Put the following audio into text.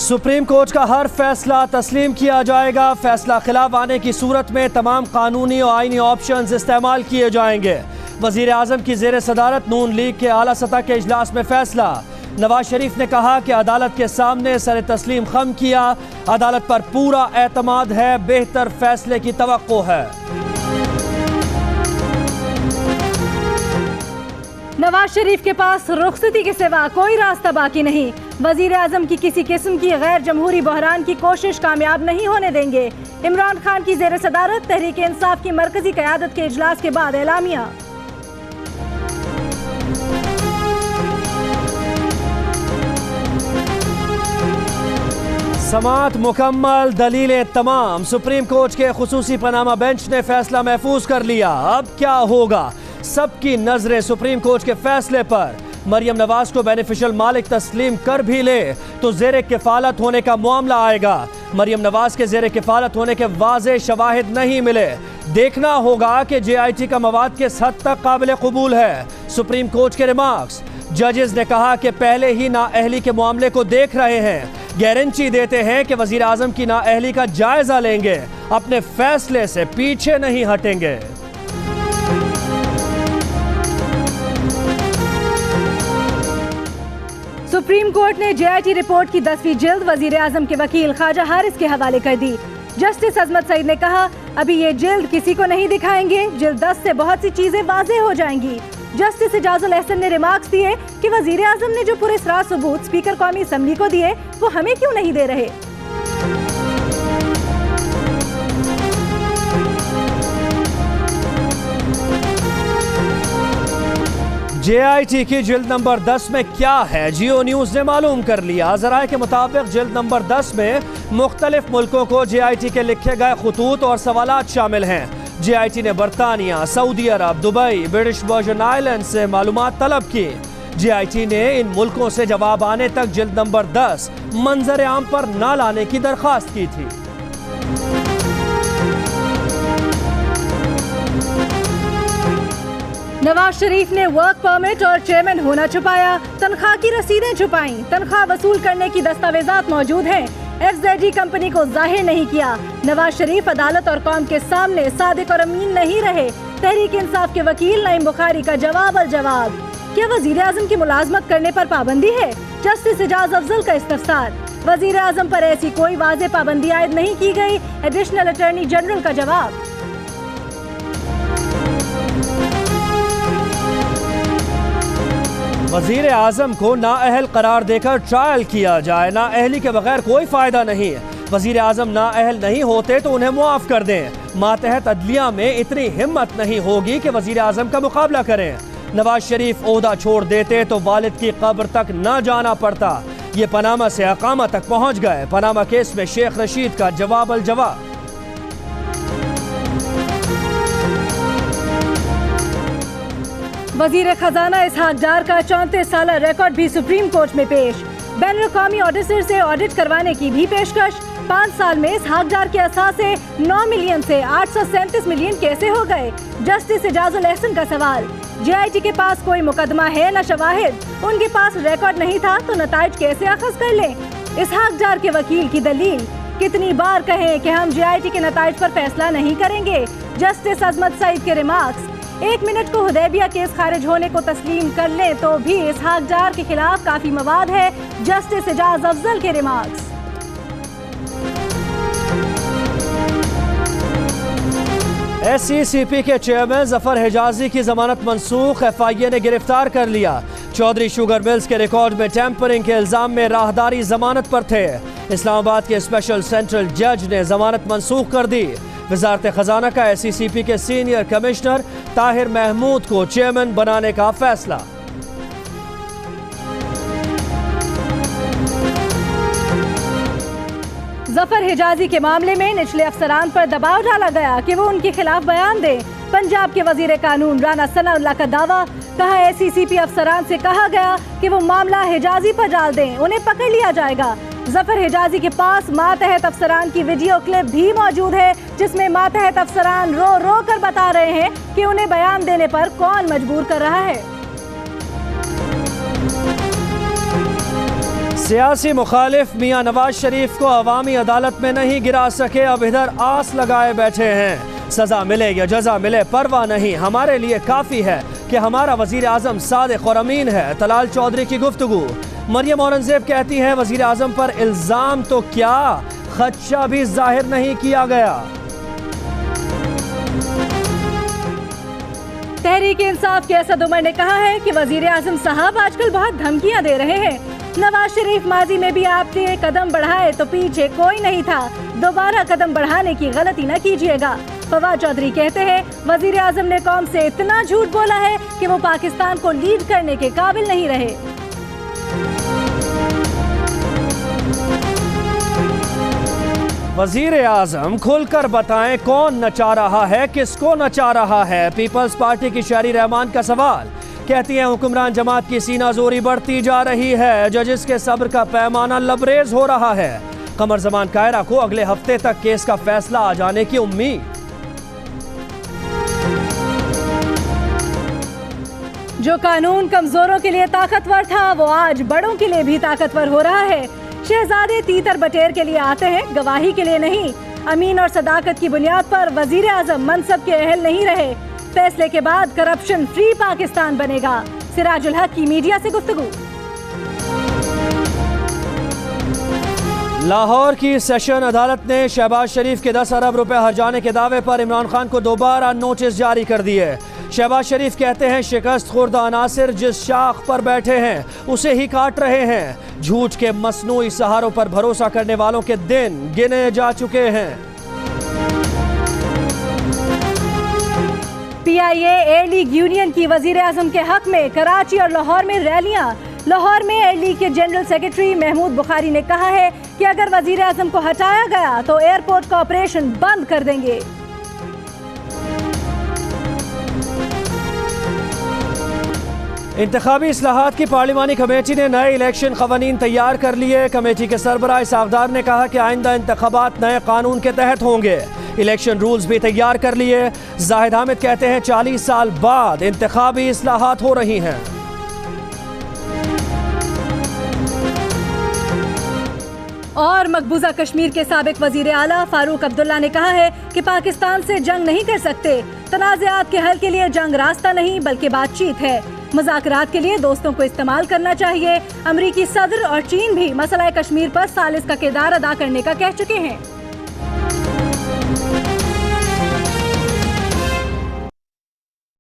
Supreme court का हर फैसला तस्लीम किया जाएगा। फैसला खिलाफ आने की सूरत में तमाम कानूनी और आईनी ऑप्शंस इस्तेमाल किए जाएंगे। वजीर आजम की जेर सदारत नून लीग के आला सतह के इजलास में फैसला। नवाज शरीफ ने कहा कि अदालत के सामने सर तस्लीम खम किया, अदालत पर पूरा एतमाद है, बेहतर फैसले की तवक्को है। नवाज शरीफ के पास रुखसती के सिवा कोई रास्ता बाकी नहीं। वजीर आजम की किसी किस्म की गैर जमहूरी बहरान की कोशिश कामयाब नहीं होने देंगे। इमरान खान की जेर सदारत तहरीक इंसाफ की मरकजी क़यादत के इजलास के बाद एलामिया। समाअत मुकम्मल, दलीलें तमाम। सुप्रीम कोर्ट के खुसूसी पनामा बेंच ने फैसला महफूज कर लिया। अब क्या होगा? सबकी नजरें सुप्रीम कोर्ट के फैसले पर। मरियम नवाज को बेनिफिशियल मालिक तस्लीम कर भी ले तो जेर किफालत होने का मामला आएगा। मरियम नवाज के जेर किफालत होने के वाज़े शवाहिद नहीं मिले। देखना होगा कि JIT का मवाद किस हद तक काबिल कबूल है। सुप्रीम कोर्ट के रिमार्क्स। जजेस ने कहा कि पहले ही नाअहली के मामले को देख रहे हैं, गारंटी देते हैं कि वजीर आजम की नाअहली का जायजा लेंगे, अपने फैसले से पीछे नहीं हटेंगे। सुप्रीम कोर्ट ने JIT रिपोर्ट की 10वीं जिल्द वजीर आजम के वकील ख्वाजा हारिस के हवाले कर दी। जस्टिस अजमत सईद ने कहा, अभी ये जिल्द किसी को नहीं दिखाएंगे, जिल्द 10 से बहुत सी चीजें वाज़ेह हो जाएंगी। जस्टिस इजाजुल एहसन ने रिमार्क्स दिए कि वजीर आजम ने जो पूरे सराह सबूत स्पीकर कौमी असम्बली को दिए वो हमें क्यों नहीं दे रहे। JIT की जिल्द नंबर 10 में क्या है, जियो न्यूज ने मालूम कर लिया। ज़राए के मुताबिक जिल्द नंबर 10 में मुख्तलिफ मुल्कों को JIT के लिखे गए खुतूत और सवालात शामिल हैं। JIT ने बरतानिया, सऊदी अरब, दुबई, ब्रिटिश वर्जन आइलैंड से मालूमात तलब की। JIT ने इन मुल्कों से जवाब आने तक जिल्द नंबर 10 मंजर आम पर न लाने की दरख्वास्त की थी। नवाज शरीफ ने वर्क परमिट और चेयरमैन होना छुपाया, तनख्वाह की रसीदें छुपाई, तनख्वाह वसूल करने की दस्तावेजात मौजूद हैं, FZE कंपनी को जाहिर नहीं किया। नवाज शरीफ अदालत और कौम के सामने सादिक और अमीन नहीं रहे। तहरीक इंसाफ के वकील नईम बुखारी का जवाब अल जवाब। क्या वजीर आजम की मुलाजमत करने पर पाबंदी है? जस्टिस एजाज अफजल का इस्तफसार। वजीर आजम पर ऐसी कोई वाज़ेह पाबंदी आयद नहीं की गई। एडिशनल अटॉर्नी जनरल का जवाब। वजीर आजम को नाअहल करार देकर ट्रायल किया जाए। नाअहली के बगैर कोई फायदा नहीं है। वजीर आजम नाअहल नहीं होते तो उन्हें मुआफ कर दें। मातहत अदलिया में इतनी हिम्मत नहीं होगी कि वजीर आजम का मुकाबला करें। नवाज शरीफ ओहदा छोड़ देते तो वालिद की कब्र तक न जाना पड़ता। ये पनामा से अकामा तक पहुंच गए। पनामा केस में शेख रशीद का जवाब अल जवाब। वजीर खजाना इसहाक डार का 34 साल रिकॉर्ड भी सुप्रीम कोर्ट में पेश। बैन अवी ऑडिटर से ऑडिट करवाने की भी पेशकश। 5 साल में इसहाक डार के असासे 9 मिलियन से 837 मिलियन कैसे हो गए? जस्टिस एजाजुल एहसन का सवाल। JIT के पास कोई मुकदमा है न शवाहिद, उनके पास रिकॉर्ड नहीं था तो नताइज कैसे अखज़ कर लें? इसहाक डार के वकील की दलील। कितनी बार कहें कि हम JIT के नताइज पर फैसला नहीं करेंगे। जस्टिस अजमत सईद के रिमार्क्स। 1 मिनट को हुदैबिया केस खारिज होने को तस्लीम कर लें तो भी इसहाक डार के खिलाफ काफी मवाद है। जस्टिस एजाज अफजल के रिमार्क्स। SCCP के चेयरमैन जफर हिजाजी की जमानत मनसूख। FIA ने गिरफ्तार कर लिया। चौधरी शुगर मिल्स के रिकॉर्ड में टेम्परिंग के इल्जाम में राहदारी जमानत पर थे। इस्लामाबाद के स्पेशल सेंट्रल जज ने जमानत मनसूख कर दी। वजारत खजाना का SCCP के सीनियर कमिश्नर ताहिर महमूद को चेयरमैन बनाने का फैसला। जफर हिजाजी के मामले में निचले अफसरान पर दबाव डाला गया कि वो उनके खिलाफ बयान दें। पंजाब के वजीर कानून राना सनाउल्लाह का दावा। कहा SCCP अफसरान से कहा गया कि वो मामला हिजाजी पर डाल दें, उन्हें पकड़ लिया जाएगा। जफर हिजाजी के पास मातहत अफसरान की वीडियो क्लिप भी मौजूद है जिसमें मातहत अफसरान रो रो कर बता रहे हैं कि उन्हें बयान देने पर कौन मजबूर कर रहा है। सियासी मुखालिफ मियां नवाज शरीफ को अवामी अदालत में नहीं गिरा सके, अब इधर आस लगाए बैठे हैं। सजा मिले या जजा मिले परवाह नहीं, हमारे लिए काफी है कि हमारा वजीर आजम सादिक और अमीन है। तलाल चौधरी की गुफ्तगू। मरियम औरंगजेब कहती हैं वजीर आजम पर इल्जाम तो क्या, खदशा भी जाहिर नहीं किया गया। तहरीक इंसाफ के असद उमर ने कहा है कि वजीर आजम साहब आजकल बहुत धमकियां दे रहे हैं। नवाज शरीफ माजी में भी आपने कदम बढ़ाए तो पीछे कोई नहीं था, दोबारा कदम बढ़ाने की गलती न कीजिएगा। फवाद चौधरी कहते हैं वजीर आजम ने कौम से इतना झूठ बोला है कि वो पाकिस्तान को लीड करने के काबिल नहीं रहे। वजीर आजम खुलकर बताएं कौन नचा रहा है, किसको नचा रहा है। पीपल्स पार्टी की शहरी रहमान का सवाल। कहती हैं हुक्मरान जमात की सीना जोरी बढ़ती जा रही है, जजिस के सब्र का पैमाना लबरेज हो रहा है। कमर जमान कायरा को अगले हफ्ते तक केस का फैसला आ जाने की उम्मीद। जो कानून कमजोरों के लिए ताकतवर था वो आज बड़ों के लिए भी ताकतवर हो रहा है। शहजादे तीतर बटेर के लिए आते हैं, गवाही के लिए नहीं। अमीन और सदाकत की बुनियाद पर वजीर आजम मनसब के अहल नहीं रहे। फैसले के बाद करप्शन फ्री पाकिस्तान बनेगा। सिराजुल हक की मीडिया से गुफ्तगू। लाहौर की सेशन अदालत ने शहबाज शरीफ के 10 अरब रुपए हर्जाने के दावे पर इमरान खान को दोबारा नोटिस जारी कर दिए। शहबाज शरीफ कहते हैं शिकस्त खुर्दा अनासिर जिस शाख पर बैठे हैं उसे ही काट रहे हैं। झूठ के मसनूई सहारों पर भरोसा करने वालों के दिन गिने जा चुके हैं। PIA एयर लीग यूनियन की वजीर आजम के हक में कराची और लाहौर में रैलियां। लाहौर में एयर लीग के जनरल सेक्रेटरी महमूद बुखारी ने कहा है कि अगर वजीर आजम को हटाया गया तो एयरपोर्ट का ऑपरेशन बंद कर देंगे। इंतखाबी इस्लाहात की पार्लिमानी कमेटी ने नए इलेक्शन कवानीन तैयार कर लिए। कमेटी के सरबराह इसाकदार ने कहा कि आइंदा इंतखाबात नए कानून के तहत होंगे। इलेक्शन रूल्स भी तैयार कर लिए। जाहिद हामिद कहते हैं 40 साल बाद इंतखाबी इस्लाहात हो रही हैं। और मकबूजा कश्मीर के साबिक वजीर आला फारूक अब्दुल्ला ने कहा है कि पाकिस्तान से जंग नहीं कर सकते। तनाज़ात के हल के लिए जंग रास्ता नहीं बल्कि बातचीत है। मुज़ाकरात के लिए दोस्तों को इस्तेमाल करना चाहिए। अमरीकी सदर और चीन भी मसला कश्मीर पर सालिस का किरदार अदा करने का कह चुके हैं।